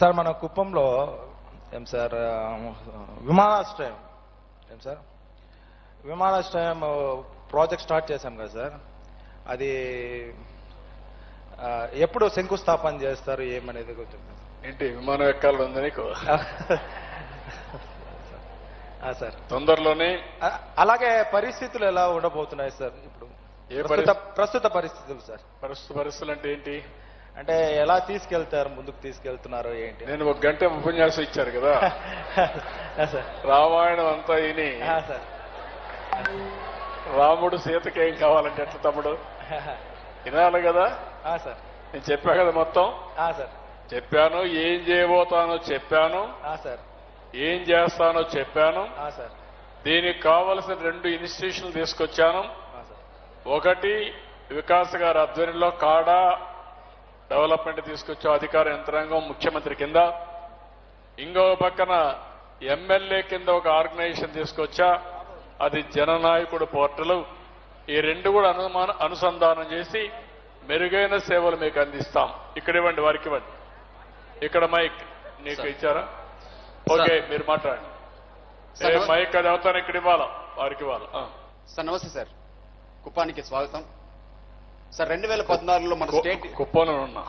Sir మన కుప్పంలో ఏం సార్ విమానాశ్రయం ఏం సార్ విమానాశ్రయం ప్రాజెక్ట్ స్టార్ట్ చేశాం కదా సార్, అది ఎప్పుడు శంకుస్థాపన చేస్తారు ఏమనేది కొంచెం ఏంటి విమానం ఎక్కాలని ఉంది నీకు? సార్ తొందరలోనే. అలాగే పరిస్థితులు ఎలా ఉండబోతున్నాయి సార్ ఇప్పుడు ప్రస్తుత పరిస్థితులు సార్? ప్రస్తుత పరిస్థితులు అంటే ఏంటి? అంటే ఎలా తీసుకెళ్తారు, ముందుకు తీసుకెళ్తున్నారు ఏంటి? నేను 1 గంట ఉపన్యాసం ఇచ్చారు కదా రామాయణం అంతా విని సార్ రాముడు సీతకి ఏం కావాలంటే ఎట్లా తమ్ముడు వినాలి కదా సార్. నేను చెప్పా కదా మొత్తం సార్ చెప్పాను, ఏం చేయబోతానో చెప్పాను, సార్ ఏం చేస్తానో చెప్పాను. సార్ దీనికి కావలసిన 2 ఇన్స్టిట్యూషన్లు తీసుకొచ్చాను. ఒకటి వికాస్ గారి ఆధ్వర్యంలో కాడా డెవలప్మెంట్ తీసుకొచ్చా, అధికార యంత్రాంగం ముఖ్యమంత్రి కింద. ఇంకో పక్కన ఎమ్మెల్యే కింద ఒక ఆర్గనైజేషన్ తీసుకొచ్చా, అది జననాయకుడు పోర్టల్. ఈ 2 కూడా అనుసంధానం చేసి మెరుగైన సేవలు మీకు అందిస్తాం. ఇక్కడ ఇవ్వండి, వారికి ఇవ్వండి. ఇక్కడ మైక్ నీకు ఇచ్చారా? ఓకే, మీరు మాట్లాడండి. మైక్ అది అవుతాను, ఇక్కడ ఇవ్వాలా, వారికి ఇవ్వాలా? సార్ నమస్తే సార్, కుప్పానికి స్వాగతం సార్. 2014లో మన స్టేట్ కుప్పంలో ఉన్నా,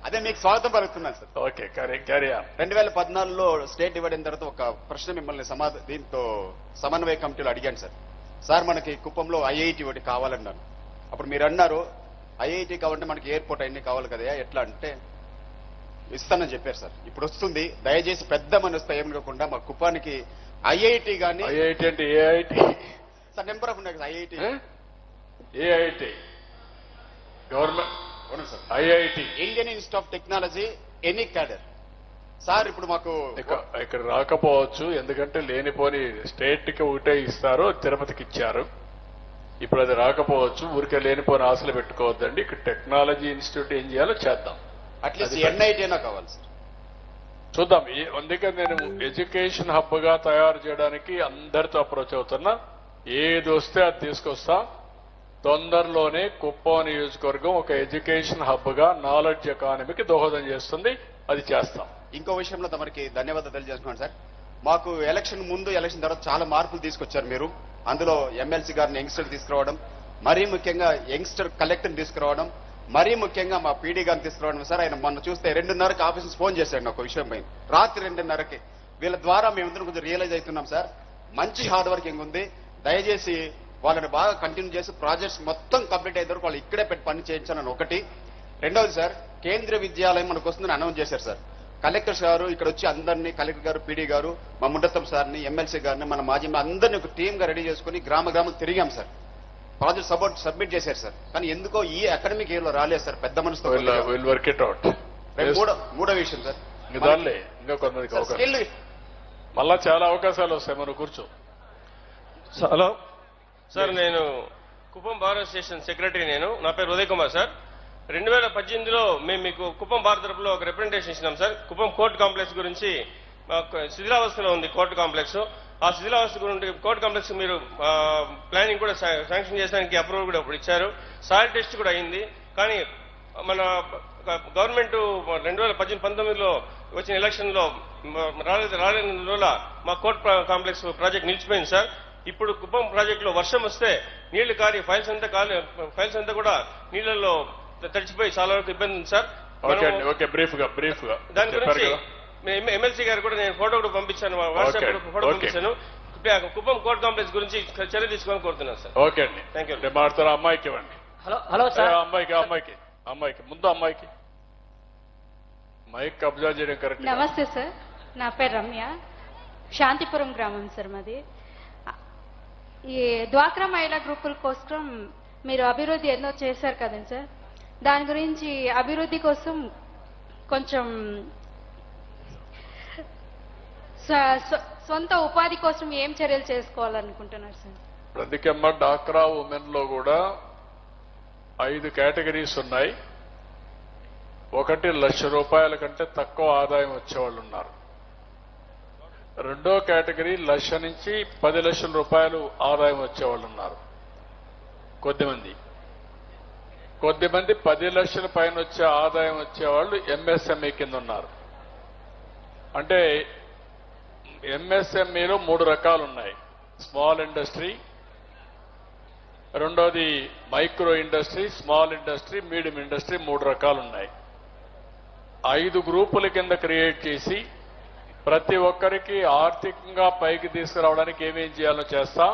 అదే మీకు స్వాగతం పలుకుతున్నాను సార్. Okay, carry on. 2014లో స్టేట్ ఇవ్వడిన తర్వాత ఒక ప్రశ్న మిమ్మల్ని దీంతో సమన్వయ కమిటీలో అడిగాను సార్. సార్ మనకి కుప్పంలో ఐఐటి ఒకటి కావాలన్నాను. అప్పుడు మీరు అన్నారు ఐఐటి కావాలంటే మనకి ఎయిర్పోర్ట్ అన్ని కావాలి కదా, ఎట్లా అంటే ఇస్తానని చెప్పారు సార్. ఇప్పుడు వస్తుంది, దయచేసి పెద్ద మనసుతో ఏం కాకుండా మా కుప్పానికి ఐఐటి కానీ. ఐఐటి అంటే ఏఐటి సార్? నెంబర్ ఆఫ్ ఉన్నాయి IIT. IIT government sir, IIT Indian institute of technology any cadre sir. ఇప్పుడు మాకు ఇక్కడ రాకపోవచ్చు, ఎందుకంటే లేనిపోని స్టేట్ కి ఒకటే ఇస్తారు, తిరుపతికి ఇచ్చారు. ఇప్పుడు అది రాకపోవచ్చు, ఊరికే లేనిపోని ఆశలు పెట్టుకోవద్దండి. ఇక్కడ టెక్నాలజీ ఇన్స్టిట్యూట్ ఏం చేయాలో చేద్దాం. అట్లీస్ట్ ఎన్ఐటీ అయినా కావాలి సార్, చూద్దాం. అందుకే నేను ఎడ్యుకేషన్ హబ్ గా తయారు చేయడానికి అందరితో అప్రోచ్ అవుతున్నా. ఏది వస్తే అది తీసుకొస్తా. తొందరలోనే కుప్పం నియోజకవర్గం ఒక ఎడ్యుకేషన్ హబ్ గా నాలెడ్జ్ ఎకానమీకి దోహదం చేస్తుంది, అది చేస్తాం. ఇంకో విషయంలో తమరికి ధన్యవాదాలు తెలియజేసుకున్నాను సార్. మాకు ఎలక్షన్ ముందు ఎలక్షన్ తర్వాత చాలా మార్పులు తీసుకొచ్చారు మీరు. అందులో ఎమ్మెల్సీ గారిని యంగ్స్టర్ తీసుకురావడం, మరీ ముఖ్యంగా యంగ్స్టర్ కలెక్టర్ తీసుకురావడం, మరీ ముఖ్యంగా మా పీడీ గారిని తీసుకురావడం సార్. ఆయన మొన్న చూస్తే 2:30కి ఆఫీస్ ఫోన్ చేశాడు ఒక విషయం పైన, రాత్రి 2:30కి. వీళ్ళ ద్వారా మేమందరం కొంచెం రియలైజ్ అవుతున్నాం సార్, మంచి హార్డ్ వర్కింగ్ ఉంది. దయచేసి వాళ్ళని బాగా కంటిన్యూ చేసి ప్రాజెక్ట్స్ మొత్తం కంప్లీట్ అయ్యే వరకు వాళ్ళు ఇక్కడే పెట్టి పని చేయించాలని ఒకటి. రెండవది సార్, కేంద్రీయ విద్యాలయం మనకు వస్తుందని అనౌన్స్ చేశారు సార్. కలెక్టర్స్ గారు ఇక్కడ వచ్చి అందరినీ, కలెక్టర్ గారు, పీడీ గారు, మా ముండత్తం సార్ని, ఎమ్మెల్సీ గారిని, మన మాజీ అందరినీ ఒక టీమ్ గా రెడీ చేసుకుని గ్రామ గ్రామం తిరిగాం సార్. ప్రాజెక్ట్ సబ్మిట్ చేశారు సార్. కానీ ఎందుకో ఈ అకాడమిక్ ఇయర్ లో రాలేదు సార్, పెద్ద మనసుతో. మూడో విషయం సార్, మళ్ళా చాలా అవకాశాలు వస్తాయి, మనం కూర్చో. హలో సార్, నేను కుప్పం బార్ అసోసియేషన్ సెక్రటరీ. నా పేరు ఉదయ్ కుమార్ సార్. 2018లో మేము మీకు కుప్పం బార్ తరపులో ఒక రిప్రజెంటేషన్ ఇచ్చినాం సార్. కుప్పం కోర్టు కాంప్లెక్స్ గురించి శిథిలావస్థలో ఉంది కోర్టు కాంప్లెక్స్. ఆ శిథిలావస్థ గురించి కోర్టు కాంప్లెక్స్ మీరు ప్లానింగ్ కూడా శాంక్షన్ చేయడానికి అప్రూవల్ కూడా ఇప్పుడు ఇచ్చారు. సాయిల్ టెస్ట్ కూడా అయింది. కానీ మన గవర్నమెంట్ 2018-19లో వచ్చిన ఎలక్షన్ లో రాలేనందువల్ల మా కోర్టు కాంప్లెక్స్ ప్రాజెక్ట్ నిలిచిపోయింది సార్. ఇప్పుడు కుప్పం ప్రాజెక్ట్ లో వర్షం వస్తే నీళ్లు కారి ఫైల్స్ అంతా కూడా నీళ్లలో తడిచిపోయి చాలా వరకు ఇబ్బంది ఉంది సార్. దాని గురించి ఎమ్మెల్సీ గారు కూడా నేను ఫోటో కూడా పంపించాను, వాట్సాప్ ఫోటో పంపించాను. కుప్పం కోర్ట్ కాంప్లెక్స్ గురించి చర్య తీసుకోవాలని కోరుతున్నాను సార్. ఓకే అండి, థ్యాంక్ యూ. అమ్మాయికి ఇవ్వండి. Hello sir. అమ్మాయికి ముందు అమ్మాయికి మైక్ కబ్జా చేయడం కరెక్ట్. నమస్తే సార్, నా పేరు రమ్య, శాంతిపురం గ్రామం సార్ మాది. ఈ డ్వాక్రా మహిళా గ్రూపుల కోసం మీరు అభివృద్ధి ఎన్నో చేశారు కదండి సార్. దాని గురించి అభివృద్ధి కోసం కొంచెం సొంత ఉపాధి కోసం ఏం చర్యలు చేసుకోవాలనుకుంటున్నారు సార్? ప్రతికమ్మ డాక్రా ఉమెన్ లో కూడా 5 కేటగిరీస్ ఉన్నాయి. ఒకటి ₹1,00,000 కంటే తక్కువ ఆదాయం వచ్చేవాళ్ళు ఉన్నారు. రెండో కేటగిరీ ₹1,00,000 నుంచి ₹10,00,000 ఆదాయం వచ్చేవాళ్ళు ఉన్నారు. కొద్దిమంది 10 లక్షల పైన వచ్చే ఆదాయం వచ్చేవాళ్ళు ఎంఎస్ఎంఈ కింద ఉన్నారు. అంటే ఎంఎస్ఎంఈలో 3 రకాలు ఉన్నాయి. స్మాల్ ఇండస్ట్రీ, రెండోది micro industry, small industry, medium industry, 3 రకాలు ఉన్నాయి. 5 గ్రూపుల కింద క్రియేట్ చేసి ప్రతి ఒక్కరికి ఆర్థికంగా పైకి తీసుకురావడానికి ఏమేం చేయాలో చేస్తాం.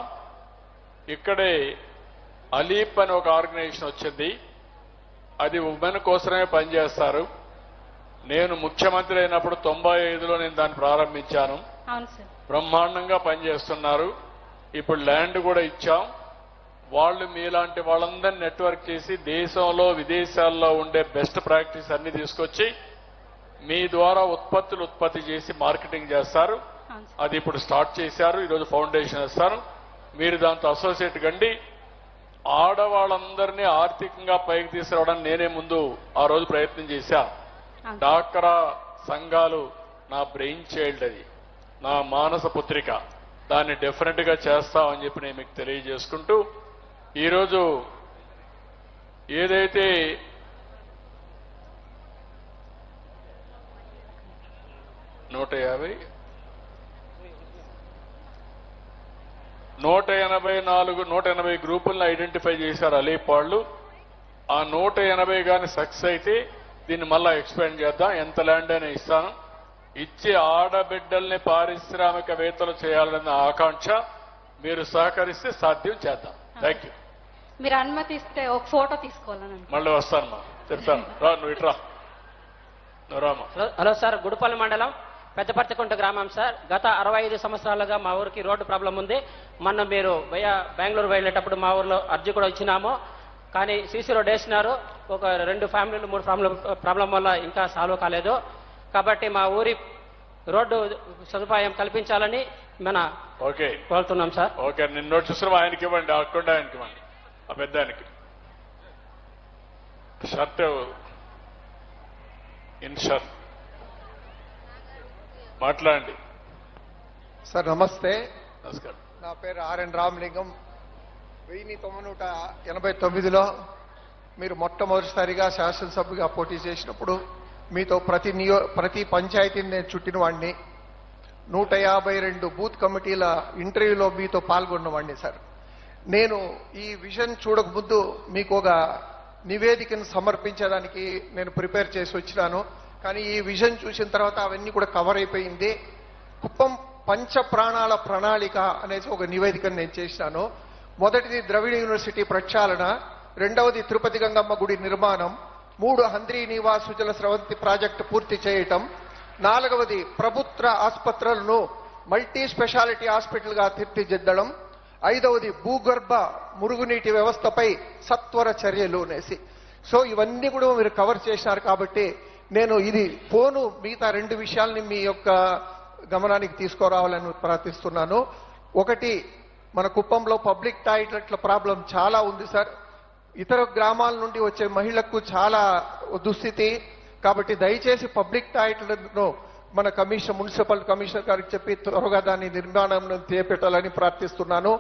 ఇక్కడే అలీప్ అని ఒక ఆర్గనైజేషన్ వచ్చింది. అది ఉమెన్ కోసమే పనిచేస్తారు. నేను ముఖ్యమంత్రి అయినప్పుడు 95లో నేను దాన్ని ప్రారంభించాను. అవును సార్. బ్రహ్మాండంగా పనిచేస్తున్నారు. ఇప్పుడు ల్యాండ్ కూడా ఇచ్చాం. వాళ్ళు మీలాంటి వాళ్ళందరినీ నెట్వర్క్ చేసి దేశంలో విదేశాల్లో ఉండే బెస్ట్ ప్రాక్టీస్ అన్ని తీసుకొచ్చి మీ ద్వారా ఉత్పత్తి చేసి మార్కెటింగ్ చేస్తారు. అవును సార్. అది ఇప్పుడు స్టార్ట్ చేశారు. ఈరోజు ఫౌండేషన్ ఇస్తారు. మీరు దాంతో అసోసియేట్ కండి. ఆడవాళ్ళందరినీ ఆర్థికంగా పైకి తీసుకురావడానికి నేనే ముందు ఆ రోజు ప్రయత్నం చేశా. అవును. డాక్రా సంఘాలు నా బ్రెయిన్ చైల్డ్, అది నా మానస పుత్రిక. దాన్ని డెఫినెట్ గా చేస్తామని చెప్పి నేను మీకు తెలియజేసుకుంటూ, ఈరోజు ఏదైతే నూట 180 గ్రూపులను ఐడెంటిఫై చేశారు అలీప్ వాళ్ళు. ఆ 180 గాని సక్సెస్ అయితే దీన్ని మళ్ళా ఎక్స్పాండ్ చేద్దాం. ఎంత ల్యాండ్ అయినా ఇస్తాను. ఇచ్చి ఆడబిడ్డల్ని పారిశ్రామికవేత్తలు చేయాలన్న ఆకాంక్ష. మీరు సహకరిస్తే సాధ్యం చేద్దాం. Thank you. మీరు అనుమతిస్తే ఒక ఫోటో తీసుకోవాలని మళ్ళీ వస్తానమ్మా, చెప్తాను. రా, నువ్వు ఇట్రా, నువ్వు రామా. హలో సార్, గుడిపల్లి మండలం పెద్దపర్తికుంట గ్రామం సార్. గత 65 సంవత్సరాలుగా మా ఊరికి రోడ్డు ప్రాబ్లం ఉంది. మొన్న మీరు బెంగళూరు వెళ్ళేటప్పుడు మా ఊర్లో అర్జీ కూడా ఇచ్చినాము. కానీ సీసీ రోడ్ వేసినారు. ఒక 2 ఫ్యామిలీలు 3 ప్రాబ్లం వల్ల ఇంకా సాల్వ్ కాలేదు. కాబట్టి మా ఊరి రోడ్డు సదుపాయం కల్పించాలని ఓకే కోరుతున్నాం సార్. ఓకే, నిన్న నోట్ చూసిన ఆయనకి ఇవ్వండి, అక్కడ ఆయనకి ఇవ్వండి. ఆ పెద్ద ఆయనకి షర్ట్ షర్ట్ మాట్లాడండి సార్. నమస్తే, నమస్కారం. నా పేరు ఆర్ఎన్ రామలింగం. 1989లో మీరు మొట్టమొదటిసారిగా శాసనసభ్యుగా పోటీ చేసినప్పుడు మీతో ప్రతి పంచాయతీని నేను చుట్టిన వాడిని. 152 బూత్ కమిటీల ఇంటర్వ్యూలో మీతో పాల్గొన్నవాడిని సార్. నేను ఈ విజన్ చూడకముందు మీకు ఒక నివేదికను సమర్పించడానికి నేను ప్రిపేర్ చేసి వచ్చినాను. కానీ ఈ విజన్ చూసిన తర్వాత అవన్నీ కూడా కవర్ అయిపోయింది. కుప్పం పంచ ప్రాణాల ప్రణాళిక అనేసి ఒక నివేదికను నేను చేసినాను. మొదటిది ద్రవిడ యూనివర్సిటీ ప్రక్షాళన, రెండవది తిరుపతి గంగమ్మ గుడి నిర్మాణం, 3 హంద్రీ నివాస్ సుజల స్రవంతి ప్రాజెక్టు పూర్తి చేయటం, 4వది ప్రభుత్వ ఆసుపత్రులను మల్టీ స్పెషాలిటీ హాస్పిటల్గా తీర్చిదిద్దడం, 5వది భూగర్భ మురుగునీటి వ్యవస్థపై సత్వర చర్యలు అనేసి. సో ఇవన్నీ కూడా మీరు కవర్ చేసినారు. కాబట్టి నేను ఇది మిగతా 2 విషయాల్ని మీ యొక్క గమనానికి తీసుకురావాలని ప్రార్థిస్తున్నాను. ఒకటి, మన కుప్పంలో పబ్లిక్ టాయిలెట్ల ప్రాబ్లం చాలా ఉంది సార్. ఇతర గ్రామాల నుండి వచ్చే మహిళలకు చాలా దుస్థితి. కాబట్టి దయచేసి పబ్లిక్ టాయిలెట్లను మన మున్సిపల్ కమిషనర్ గారికి చెప్పి త్వరగా దాని నిర్మాణం చేపట్టాలని ప్రార్థిస్తున్నాను.